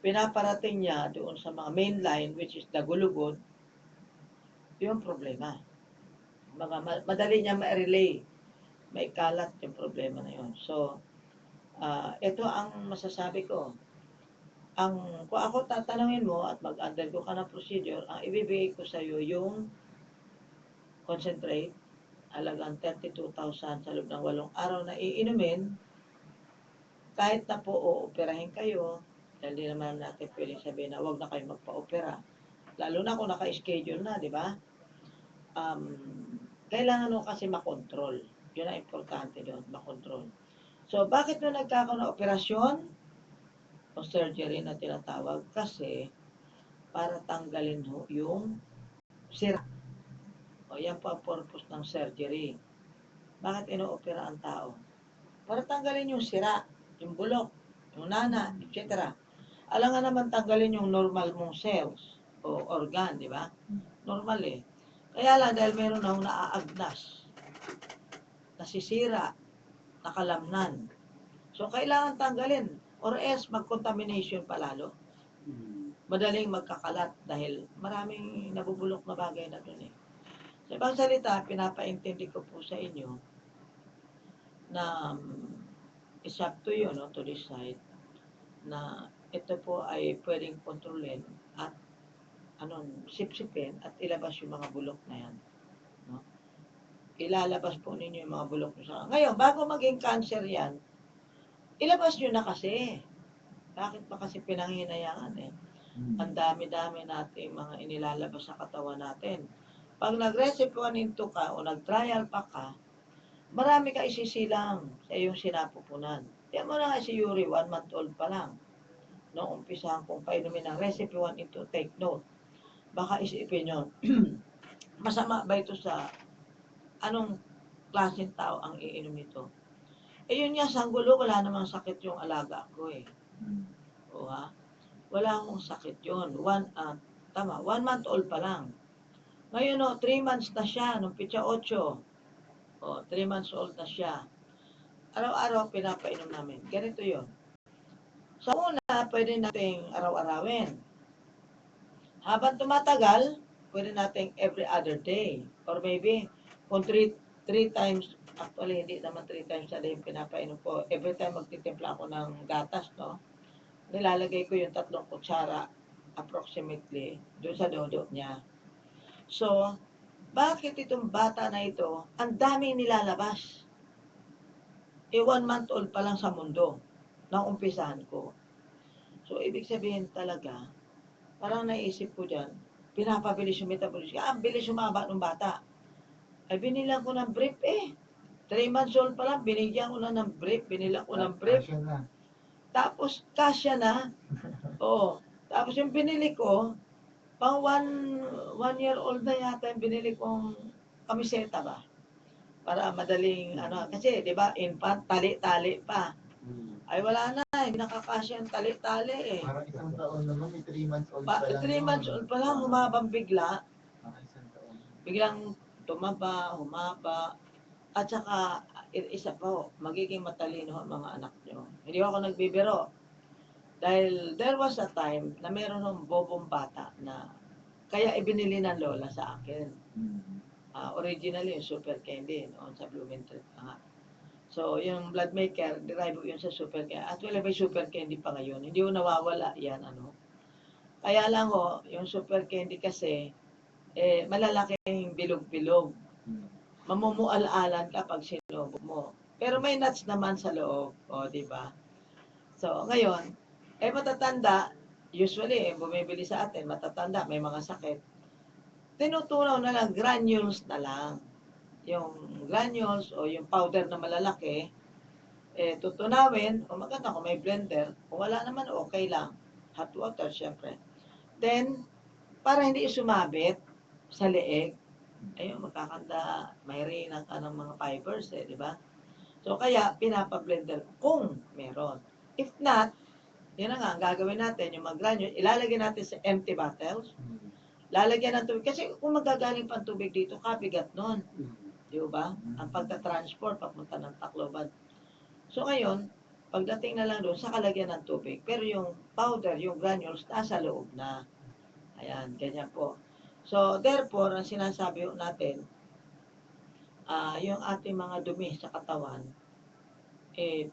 [SPEAKER 2] pinaparating niya doon sa mga main line, which is the gulugod, yung problema. Madali niya ma-relay. May kalat yung problema na yun. So, ito ang masasabi ko. Kung ako tatanungin mo at mag-undergo ka ng procedure, ang ibibigay ko sa iyo yung concentrate, halagang 32,000 sa loob ng 8 araw na iinumin, kahit na po ooperahin kayo, dahil di naman natin pwedeng sabihin na huwag na kayo magpa-opera. Lalo na kung naka-schedule na, di ba? Kailangan mo kasi makontrol. Yun ang importante doon, makontrol. So, bakit nung nagkakaroon ng operasyon o surgery na tinatawag? Kasi, para tanggalin yung sira. O, yan po ang purpose ng surgery. Bakit ino-opera ang tao? Para tanggalin yung sira, yung bulok, yung nana, etc. Alam nga naman tanggalin yung normal mong cells o organ, di ba? Normal eh. Kaya lang dahil meron na naaagnas, nasisira, nakalamnan. So, kailangan tanggalin. or else mag-contamination palalo. Madaling magkakalat dahil maraming nabubulok na bagay na dun eh. Sa ibang salita, pinapaintindi ko po sa inyo na it's up to you no, to decide na ito po ay pwedeng kontrolin at sipsipin at ilabas yung mga bulok na yan. No? Ilalabas po ninyo yung mga bulok nyo sa... Ngayon, bago maging cancer yan, ilabas nyo na kasi. Bakit ba kasi pinanghinayaan eh? Ang dami-dami nating mga inilalabas sa katawan natin. Pag nag-recipe 1 into ka o nag-trial pa ka, marami ka isisilang sa iyong sinapupunan. Tiyan mo na nga si Yuri, 1 month old pa lang. Noong umpisahan kong painumin ng recipe 1 into, take note. Baka isipin nyo, masama ba ito sa anong klaseng tao ang iinom nito? Eh yun nga, sanggulo, wala namang sakit yung alaga ko eh. O ha? Wala akong sakit yun. 1 month old pa lang. Ngayon o, 3 months na siya, nung pitsa 8. O, 3 months old na siya. Araw-araw pinapainom namin. Ganito yun. Sa una, pwede nating araw-arawin. Habang tumatagal, pwede nating every other day. Or maybe, kung 3 times, actually hindi naman 3 times a day yung pinapainom ko. Every time magtitimpla ako ng gatas, no? Nilalagay ko yung 3 kutsara approximately doon sa dodo niya. So, bakit itong bata na ito, ang daming nilalabas? 1 month old pa lang sa mundo nang umpisahan ko. So, ibig sabihin talaga, parang naisip ko dyan, pinapabilis yung metabolism. Ang bilis humaba ng bata. Ay, binilang ko ng brief eh. 3 months old pa lang, binigyan ko na ng brief, binilang ko ng brief. Tapos, kasya na. Oo. Tapos yung binili ko, pang 1 year old na yata yung binili kong kamiseta ba? Para madaling, kasi, di ba, infant, tali-tali pa. Ay, wala na, hindi nakakasya yung tali-tali eh.
[SPEAKER 1] Parang 1 taon naman, may 3 months old pa lang.
[SPEAKER 2] 3 months old pa lang, humabang bigla.
[SPEAKER 1] Parang 1 taon.
[SPEAKER 2] Biglang humaba. At saka, isa pa, magiging matalino ang mga anak nyo. Hindi ako nagbibiro. Dahil there was a time na meron ng bobong bata na kaya ibinili ng lola sa akin. Originally, yung super candy noon sa Blumentritt pa nga. So, yung blood maker, derive yun sa super candy. Actually, may super candy pa ngayon. Hindi ko nawawala yan, Kaya lang yung super candy kasi, malalaking bilog-bilog. Mamumual-alan ka pag sinubok mo. Pero may nuts naman sa loob, di ba? So, ngayon, matatanda, usually, bumibili sa atin, matatanda, may mga sakit. Tinutunaw na lang, granules na lang. Yung granules o yung powder na malalaki, tutunawin, o maganda kung may blender, kung wala naman, okay lang. Hot water, syempre. Then, para hindi sumabit sa leeg, ayun, magkakanda, mayroon ka ng mga fibers, di ba? So, kaya, pinapablender kung meron. If not, yun na nga, ang gagawin natin, yung mag-granule, ilalagay natin sa empty bottles, lalagyan ng tubig. Kasi kung magagaling pa ang tubig dito, kabigat nun. Di ba? Ang pagta-transport, papunta ng Tacloban. So, ngayon, pagdating na lang doon, sa kalagyan ng tubig. Pero yung powder, yung granules, nasa loob na. Ayan, ganyan po. So, therefore, ang sinasabi natin, yung ating mga dumi sa katawan,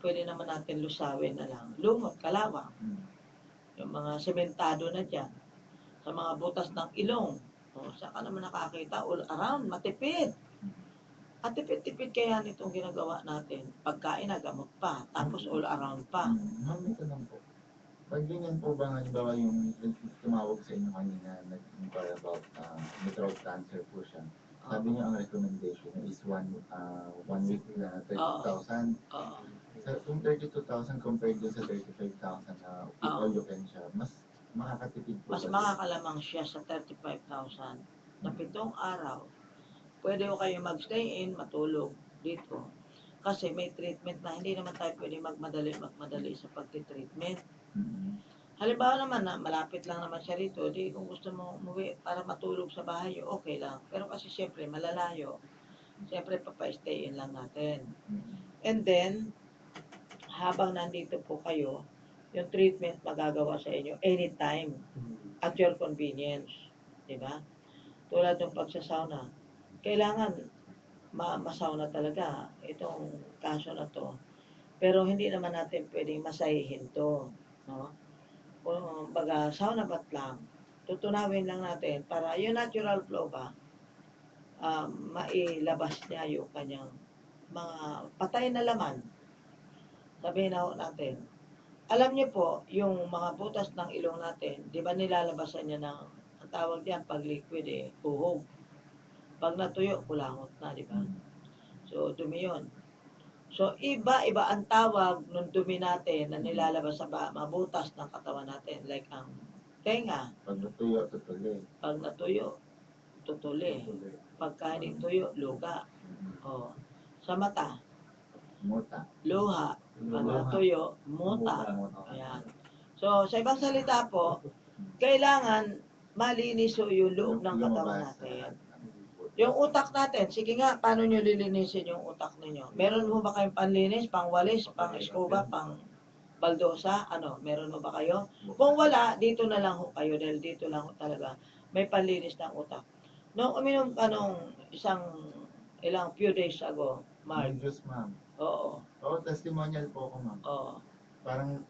[SPEAKER 2] pwede naman natin lusawin na lang. Lumot, kalawang. Yung mga sementado na dyan. Sa mga butas ng ilong. Saan ka naman nakakita? All around, matipid. At tipid-tipid kaya nitong ginagawa natin. Pagkain na gamot pa. Tapos all around pa.
[SPEAKER 1] Ma'am, may tanong po. Pag ganyan po ba, halimbawa yung tumawag sa inyo kanina, nag-inquire about may throat cancer po siya. Sabi niyo ang recommendation is 1 week na 32,000. So, kung 32,000 compared doon sa 35,000 na all you can siya, mas makakatipid po.
[SPEAKER 2] Mas makakalamang siya sa 35,000 na 7 araw. Pwede ko kayo mag-stay in, matulog dito. Kasi may treatment na hindi naman tayo pwede magmadali sa pagtitreatment. Halimbawa naman na malapit lang naman siya rito, di kung gusto mo umuwi para matulog sa bahay, okay lang. Pero kasi siyempre malalayo, siyempre papa-stay in lang natin. And then, habang nandito po kayo, yung treatment magagawa sa inyo anytime at your convenience. Di ba? Tulad ng pagsasauna. Kailangan masauna talaga itong kaso na to. Pero hindi naman natin pwedeng masahihin to. No? Kung baga, sauna ba't lang? Tutunawin lang natin para yung natural flow ba, mailabas niya yung kanyang mga patay na laman. Sabihin na natin, alam niyo po, yung mga butas ng ilong natin, di ba nilalabasan niya ng, ang tawag diyan pag liquid uhog. Pag natuyo, kulangot na, di ba? So, dumi yun. So, iba-iba ang tawag ng dumi natin na nilalabas sa mga butas ng katawan natin. Like ang tenga,
[SPEAKER 1] Pag natuyo, tutuloy.
[SPEAKER 2] pag natuyo, tutuli. Pagka hindi tuyo, luga. O, sa mata,
[SPEAKER 1] Muta.
[SPEAKER 2] luha. Pag
[SPEAKER 1] Luha.
[SPEAKER 2] natuyo, muta.
[SPEAKER 1] Muta.
[SPEAKER 2] Ayan. So, sa ibang salita po, kailangan malinis yung loob ng katawan
[SPEAKER 1] Lumabas,
[SPEAKER 2] natin.
[SPEAKER 1] butas.
[SPEAKER 2] Yung utak natin, sige nga, paano nyo lilinisin yung utak ninyo? Meron mo ba kayong panlinis, pangwalis, pang escoba, pang baldosa? Ano, meron mo ba kayo? Kung wala, dito na lang ho kayo dahil dito lang ho talaga may panlinis ng utak. Nung uminom ka nung ilang few days ago, Mark,
[SPEAKER 1] May juice, ma'am.
[SPEAKER 2] oo,
[SPEAKER 1] Oo, testimonial po ako, ma'am.
[SPEAKER 2] oo,
[SPEAKER 1] Parang,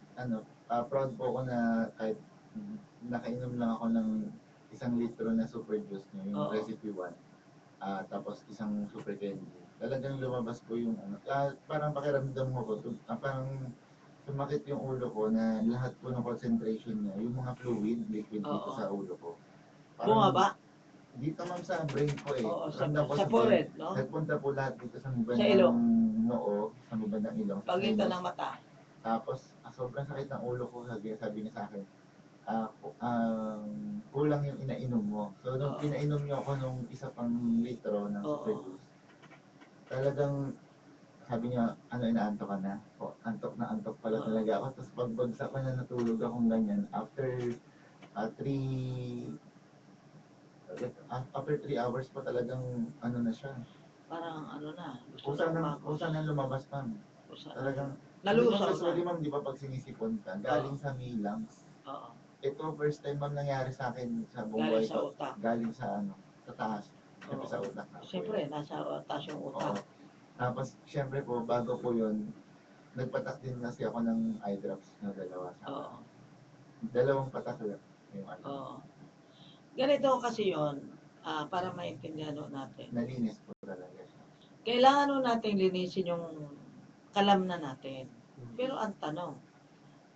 [SPEAKER 1] proud po ako na kahit nakainom lang ako ng 1 litro na super juice niyo, yung
[SPEAKER 2] Oo.
[SPEAKER 1] recipe 1. Tapos isang super candy. Talagang lumabas po yung parang pakiramdam mo ko, parang sumakit yung ulo ko na lahat po ng concentration niya, yung mga fluid, liquid dito
[SPEAKER 2] Oo.
[SPEAKER 1] sa ulo ko.
[SPEAKER 2] bumaba,
[SPEAKER 1] Dito, ma'am, sa brain ko eh.
[SPEAKER 2] oo, sa,
[SPEAKER 1] Ramdam ko
[SPEAKER 2] sa
[SPEAKER 1] brain.
[SPEAKER 2] forehead, no?
[SPEAKER 1] Nagpunta po lahat dito sa
[SPEAKER 2] Sa
[SPEAKER 1] bandang
[SPEAKER 2] ilong.
[SPEAKER 1] noo, sa bandang ilong. sa
[SPEAKER 2] Pagitan
[SPEAKER 1] sinus.
[SPEAKER 2] ng mata.
[SPEAKER 1] Tapos, sobrang sakit ng ulo ko, sabi niya sa akin, kulang yung inainom mo. So, nung
[SPEAKER 2] Oo.
[SPEAKER 1] pinainom niyo ako nung 1 litro ng
[SPEAKER 2] Oo.
[SPEAKER 1] super juice, talagang, sabi niya, inaantok ka na? Antok na antok pala
[SPEAKER 2] Oo.
[SPEAKER 1] talaga ako. Tapos pagbagsak ko na natulog akong ganyan, after 3 hours pa talagang, na siya.
[SPEAKER 2] Parang gusto na umagos.
[SPEAKER 1] Kusa na lumabas, ma'am.
[SPEAKER 2] Kusa na.
[SPEAKER 1] Talagang,
[SPEAKER 2] Nalusaw
[SPEAKER 1] usually,
[SPEAKER 2] na.
[SPEAKER 1] ma'am, di ba pag sinisipon ka, galing sa lungs.
[SPEAKER 2] Oo.
[SPEAKER 1] Ito, first time, ma'am, nangyari sa akin sa buong
[SPEAKER 2] Galing
[SPEAKER 1] buhay
[SPEAKER 2] sa
[SPEAKER 1] ko.
[SPEAKER 2] utak.
[SPEAKER 1] Galing sa sa taas. Siyempre
[SPEAKER 2] Oo.
[SPEAKER 1] sa utak na.
[SPEAKER 2] Siyempre, nasa taas yung utak.
[SPEAKER 1] Oo. Tapos, siyempre po, bago po yun, nagpatak din kasi ako ng eye drops na 2.
[SPEAKER 2] Oo.
[SPEAKER 1] 2 patak lang. Yung
[SPEAKER 2] Oo. Ganito kasi yon, para maintindihan natin.
[SPEAKER 1] Nalinis po talaga siya.
[SPEAKER 2] Kailangan natin linisin yung kalamnan natin. Pero ang tanong,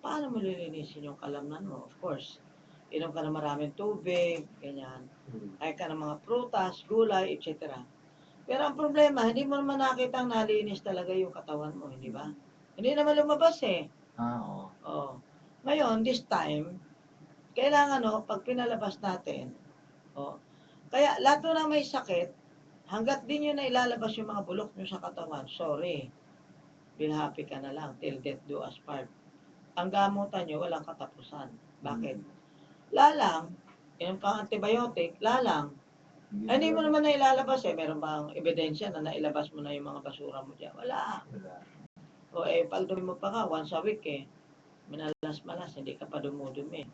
[SPEAKER 2] paano mo lilinisin yung kalamnan mo? Of course, inom ka ng maraming tubig, ganyan. Kaya ka ng mga prutas, gulay, etc. Pero ang problema, hindi mo naman nakitang nalinis talaga yung katawan mo, hindi ba? Hindi naman lumabas eh.
[SPEAKER 1] Oo.
[SPEAKER 2] Oo. Ngayon, this time, kailangan pag pinalabas natin, kaya lahat na may sakit, hanggat di nyo na ilalabas yung mga bulok nyo sa katawan, sorry, be happy ka na lang, till death do us part. Ang gamutan nyo, walang katapusan. Bakit? Lalang, yung pang antibiotic, lalang, hindi mo naman na ilalabas eh. Meron bang ebidensya na nailabas mo na yung mga basura mo dyan? Wala. O pag dumi mo pa ka, once a week minalas-malas, hindi ka pa dumudumi.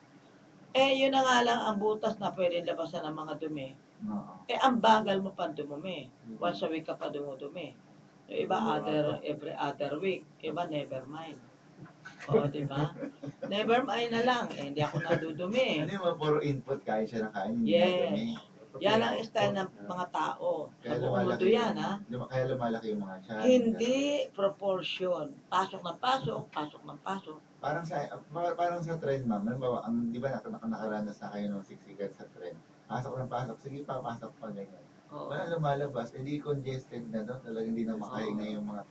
[SPEAKER 2] Yun na nga lang ang butas na pwedeng labasan ng mga dumi.
[SPEAKER 1] Oo.
[SPEAKER 2] Ang bagal mo pa dumumi. Once a week ka pa dumudumi. Yung iba, every other week. Iba, never mind. Di ba? Never mind na lang. Hindi ako nadudumi.
[SPEAKER 1] Ano yung mga puro input, kain siya ng kain, hindi
[SPEAKER 2] Yes.
[SPEAKER 1] nadumi.
[SPEAKER 2] Yan ang style ng mga tao. Sa
[SPEAKER 1] Kaya
[SPEAKER 2] buong mundo
[SPEAKER 1] lumalaki
[SPEAKER 2] yan, ha?
[SPEAKER 1] Kaya lumalaki yung mga tiyan.
[SPEAKER 2] Hindi proportion. Pasok ng pasok, pasok ng pasok.
[SPEAKER 1] Parang sa trend, ma'am. Halimbawa, di ba nakaranas na kayo ng siksikan sa trend? Pasok ng pasok, sige pa, pasok pa ganyan.
[SPEAKER 2] Oo.
[SPEAKER 1] Wala lumalabas, hindi congested na doon. Talagang hindi na makahinga yung mga,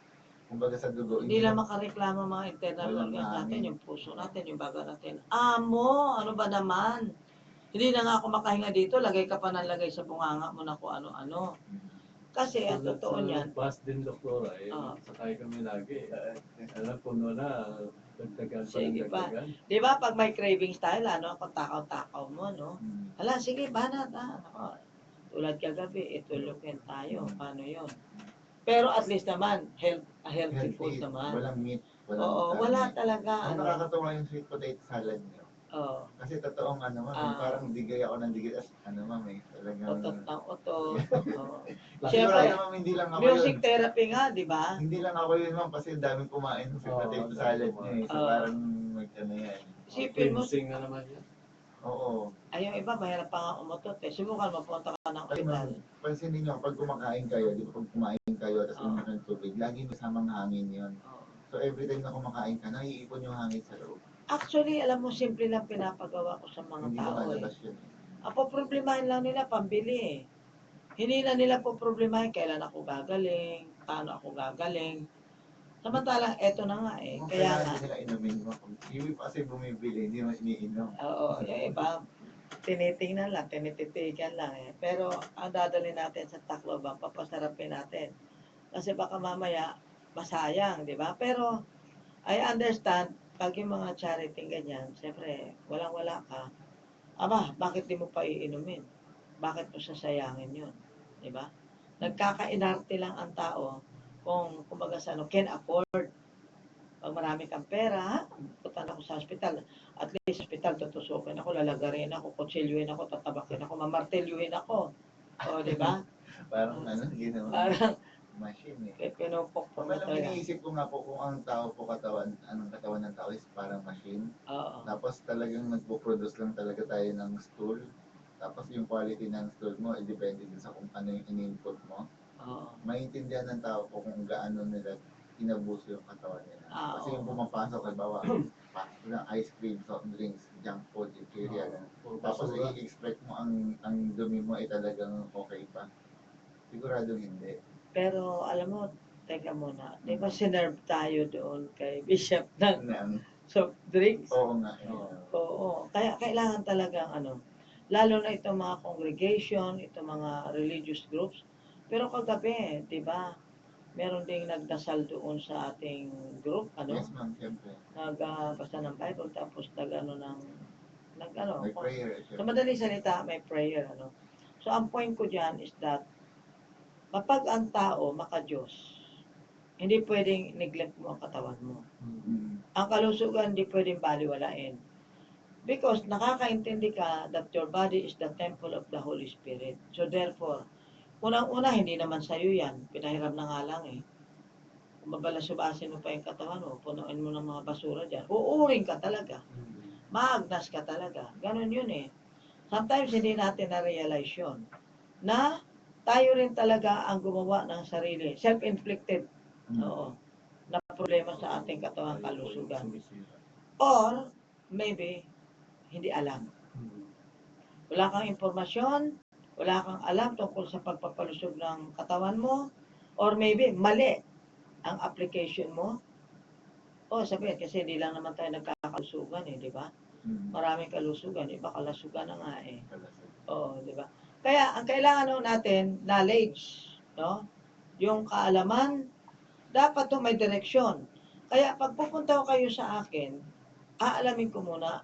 [SPEAKER 1] kumbaga sa dugo.
[SPEAKER 2] Hindi lang makareklamo mga internal
[SPEAKER 1] Walang
[SPEAKER 2] organs natin,
[SPEAKER 1] hangin.
[SPEAKER 2] yung puso natin, yung baga natin. Amo, ano ba naman? Hindi na nga ako makahinga dito, lagay ka pa ng lagay sa bunganga mo na kung ano-ano. Kasi ang totoo niyan,
[SPEAKER 3] Bus din, Doktora,
[SPEAKER 2] Oo.
[SPEAKER 3] sakay kami lagi. Puno na, dagdagan pa ng
[SPEAKER 2] Sige pa.
[SPEAKER 3] dagdagan.
[SPEAKER 2] Di ba pag may cravings tayo, kung takaw-takaw mo, no?
[SPEAKER 1] Mm.
[SPEAKER 2] Hala, sige, banat, Ako, tulad kagabi, itulukin tayo. Paano yon? Pero at least naman, healthy food naman.
[SPEAKER 1] Walang meat
[SPEAKER 2] Oo, wala talaga.
[SPEAKER 1] Ang nakakatuwa yung sweet potato salad niyo.
[SPEAKER 2] Oo.
[SPEAKER 1] Kasi totoong ano ma'am, yung parang digay ako ng digay. Ano ma'am talagang...
[SPEAKER 2] Otot ng otot. Oo.
[SPEAKER 1] Sigurado
[SPEAKER 2] Siyempre,
[SPEAKER 1] ma'am, hindi lang ako
[SPEAKER 2] music
[SPEAKER 1] yun.
[SPEAKER 2] therapy nga, di ba?
[SPEAKER 1] Hindi lang ako yun ma'am, kasi daming kumain ng sweet potato salad niyo eh. So parang ano yan.
[SPEAKER 2] Isipin mo,
[SPEAKER 3] Cleansing na naman yan.
[SPEAKER 1] Oo.
[SPEAKER 2] ay yung iba, mahirap pa nga umutot eh. Subukan mo, punta ka ng
[SPEAKER 1] Kasi
[SPEAKER 2] ospital.
[SPEAKER 1] ma'am, pansinin niyo, pag kumakain kayo, di ba pag kumain kayo, tapos uminom ng tubig, lagi may samang hangin yun.
[SPEAKER 2] Oo.
[SPEAKER 1] So every time na kumakain ka, naiipon yung hangin sa loob.
[SPEAKER 2] Actually, alam mo, simple lang pinapagawa ko sa mga
[SPEAKER 1] Hindi
[SPEAKER 2] tao eh.
[SPEAKER 1] lumalabas yun eh.
[SPEAKER 2] Ang poproblemahin lang nila, pambili eh. Hindi na nila poproblemahin kailan ako gagaling, paano ako gagaling. Samantalang, eto na nga eh. Kaya nga,
[SPEAKER 1] Hindi nila inumin mo. Yung iba kasi bumibili, hindi mo iniinom.
[SPEAKER 2] oo, yung iba, tinitingnan lang, tinititigan lang eh. Pero ang dadali natin sa Tacloban, papasarapin natin. Kasi baka mamaya, masayang, di ba? Pero, I understand, pag yung mga charity ganyan, siyempre, walang-wala ka. Aba, bakit di mo pa iinumin? Bakit mo sasayangin yun? Di ba? Nagkakainarte lang ang tao kung kumbaga sa ano, can afford. Pag marami kang pera, ha? Punta ako sa hospital. At least, hospital, tutusukin ako, lalagarin ako, kutsilyuhin ako, tatabakin ako, mamartilyuhin ako. O, di ba?
[SPEAKER 1] Parang ginawa.
[SPEAKER 2] Parang,
[SPEAKER 1] Machine eh.
[SPEAKER 2] pinupok-pok na
[SPEAKER 1] Alam,
[SPEAKER 2] talaga.
[SPEAKER 1] iniisip ko nga po kung ang tao po katawan, anong katawan ng tao is parang machine.
[SPEAKER 2] Oo.
[SPEAKER 1] Tapos talagang nagpo-produce lang talaga tayo ng stool. Tapos yung quality ng stool mo, depende din sa kung ano yung in-input mo.
[SPEAKER 2] Oo.
[SPEAKER 1] Maintindihan ng tao po kung gaano nila inabuso yung katawan nila. Kasi yung
[SPEAKER 2] Oo.
[SPEAKER 1] pumapasok, halimbawa, pasok na ice cream, soft drinks, junk food, interior. Tapos i-expect mo ang dumi mo ay talagang okay pa. Sigurado hindi.
[SPEAKER 2] Pero, alam mo, teka muna, di ba sinerve tayo doon kay Bishop ng soft drinks?
[SPEAKER 1] Oo nga.
[SPEAKER 2] Oo. Kaya kailangan talagang lalo na itong mga congregation, itong mga religious groups. Pero kagabi, di ba, meron ding nagdasal doon sa ating group,
[SPEAKER 1] Yes ma'am, siyempre.
[SPEAKER 2] nagbasa ng Bible, tapos
[SPEAKER 1] May prayer.
[SPEAKER 2] sa madaling salita, may prayer, So, ang point ko dyan is that, kapag ang tao maka-Diyos, hindi pwedeng neglect mo ang katawan mo. Ang kalusugan hindi pwedeng baliwalain. Because nakakaintindi ka that your body is the temple of the Holy Spirit. So therefore, unang-una, hindi naman sa'yo yan. Pinahiram na nga lang eh. Kung mabalasubasin mo pa yung katawan mo, punuin mo ng mga basura dyan, uuring ka talaga. Maagnas ka talaga. Ganon yun eh. Sometimes hindi natin na-realize yun. Na tayo rin talaga ang gumawa ng sarili. Self-inflicted. Oo. Na problema sa ating katawan kalusugan. Or, maybe, hindi alam. Wala kang impormasyon, wala kang alam tungkol sa pagpapalusog ng katawan mo, or maybe, mali ang application mo. O, sabihin, kasi hindi lang naman tayo nagkakalusugan eh, di ba? Maraming kalusugan, iba kalasugan na nga eh. Oo, di ba? Kaya, ang kailangan natin, knowledge, no? Yung kaalaman, dapat may direksyon. Kaya, pag pupunta ko kayo sa akin, aalamin ko muna